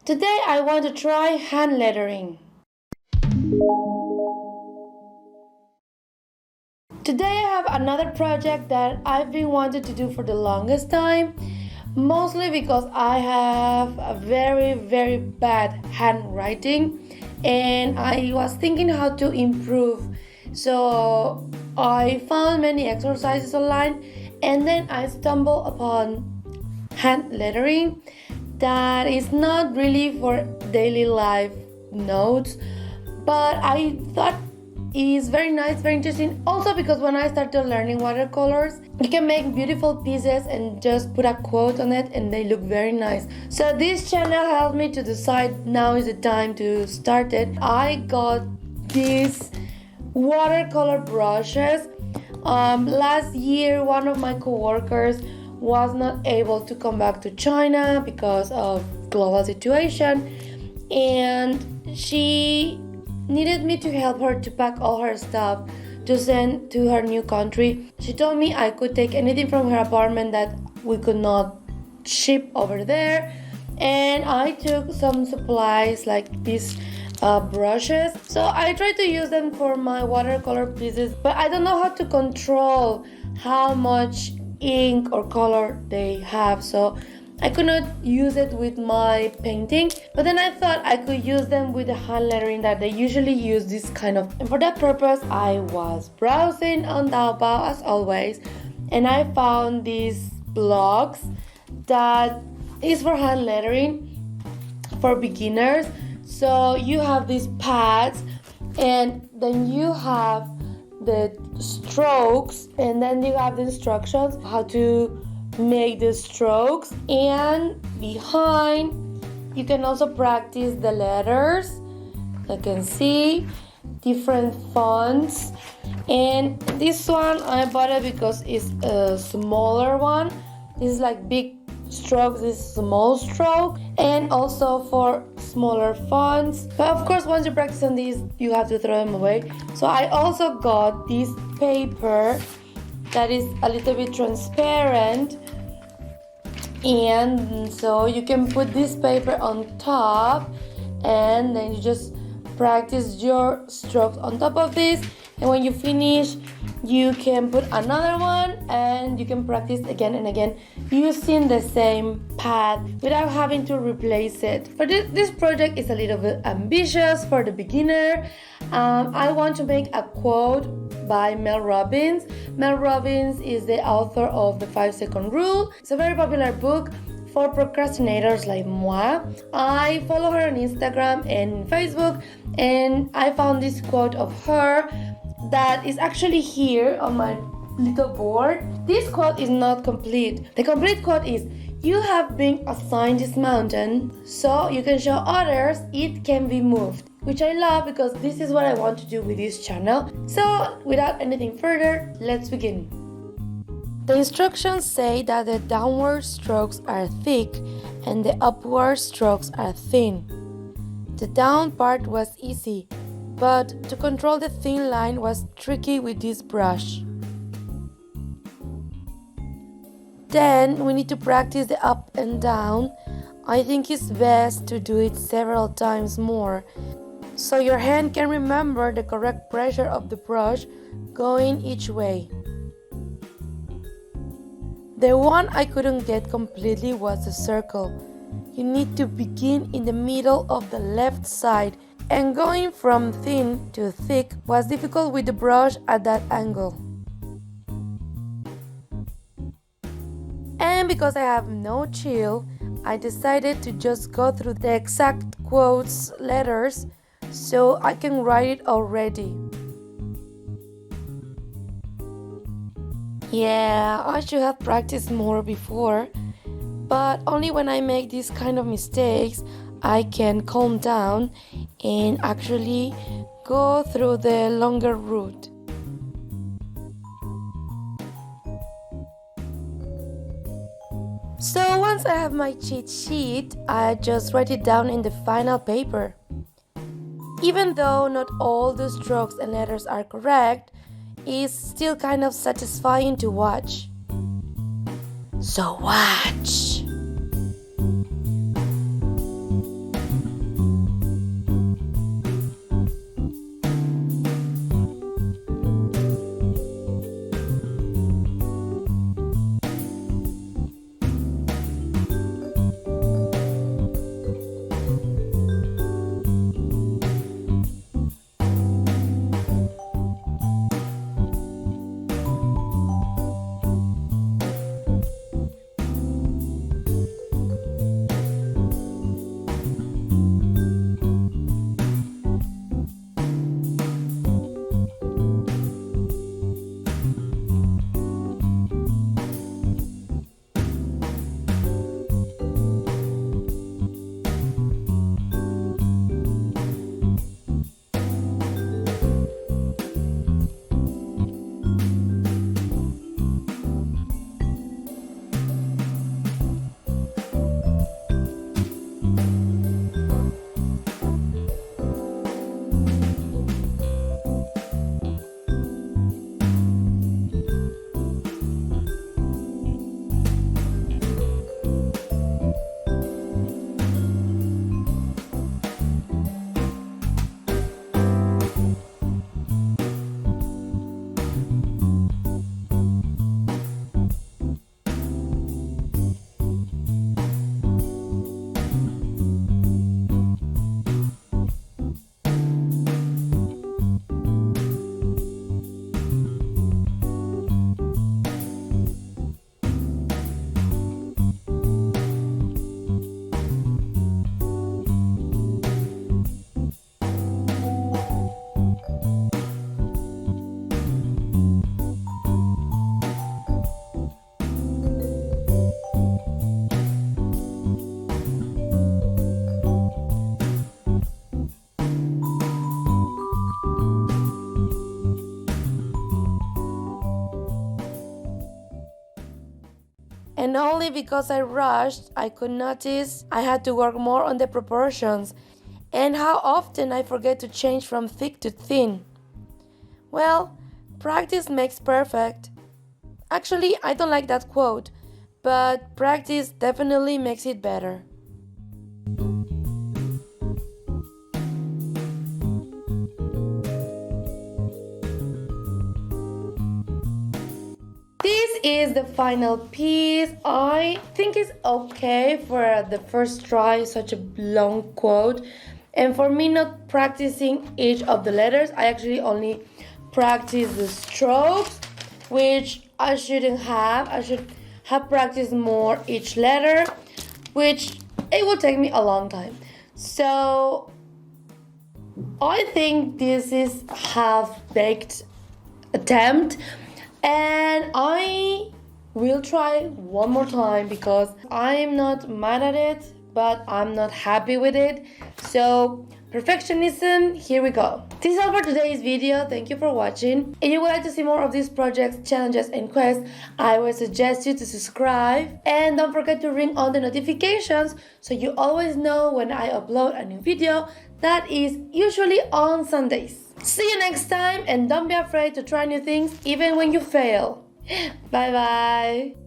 Today I want to try hand lettering. Today I have another project that I've been wanting to do for the longest time, mostly because I have a very bad handwriting and I was thinking how to improve. So I found many exercises online and then I stumbled upon hand lettering that is not really for daily life notes, but I thought is very nice, very interesting. Also because when I started learning watercolors, you can make beautiful pieces and just put a quote on it and they look very nice. So this channel helped me to decide now is the time to start it. I got these watercolor brushes. Last year one of my co-workers was not able to come back to China because of global situation, and she needed me to help her to pack all her stuff to send to her new country. She told me I could take anything from her apartment that we could not ship over there, and I took some supplies like these brushes. So I tried to use them for my watercolor pieces, but I don't know how to control how much ink or color they have, so I could not use it with my painting. But then I thought I could use them with the hand lettering that they usually use this kind of. And for that purpose, I was browsing on taobao as always, and I found these blogs that is for hand lettering for beginners. So you have these pads, and then you have the strokes, and then you have the instructions how to make the strokes, and behind you can also practice the letters. You can see different fonts, and this one I bought it because it's a smaller one. This is like big strokes, this is small stroke, and also for smaller fonts. But of course once you practice on these you have to throw them away. So I also got this paper that is a little bit transparent, and so you can put this paper on top and then you just practice your strokes on top of this, and when you finish you can put another one and you can practice again and again using the same pad without having to replace it. But this project is a little bit ambitious for the beginner. I want to make a quote by Mel Robbins. Mel Robbins is the author of The 5-Second Rule. It's a very popular book for procrastinators like moi. I follow her on Instagram and Facebook, and I found this quote of her that is actually here on my little board. This quote is not complete. The complete quote is, "You have been assigned this mountain so you can show others it can be moved," which I love because this is what I want to do with this channel. So without anything further, let's begin. The instructions say that the downward strokes are thick and the upward strokes are thin. The down part was easy, but to control the thin line was tricky with this brush. Then we need to practice the up and down. I think it's best to do it several times more, so your hand can remember the correct pressure of the brush going each way. The one I couldn't get completely was the circle. You need to begin in the middle of the left side, and going from thin to thick was difficult with the brush at that angle. And because I have no chill, I decided to just go through the exact quotes letters so I can write it already. Yeah, I should have practiced more before, but only when I make these kind of mistakes I can calm down and actually go through the longer route. So once I have my cheat sheet, I just write it down in the final paper. Even though not all the strokes and letters are correct, it's still kind of satisfying to watch. So watch! and only because I rushed, I could notice I had to work more on the proportions and how often I forget to change from thick to thin. Well, practice makes perfect. Actually, I don't like that quote, but practice definitely makes it better. This is the final piece. I think it's okay for the first try, such a long quote. And for me, not practicing each of the letters, I actually only practice the strokes, which I shouldn't have. I should have practiced more each letter, which it will take me a long time. So I think this is half-baked attempt, and I will try one more time because I'm not mad at it, but I'm not happy with it. So perfectionism, here we go. This is all for today's video. Thank you for watching. If you would like to see more of these projects, challenges, and quests, I would suggest you to subscribe. And don't forget to ring on the notifications so you always know when I upload a new video. That is usually on Sundays. See you next time, and don't be afraid to try new things even when you fail. Bye bye.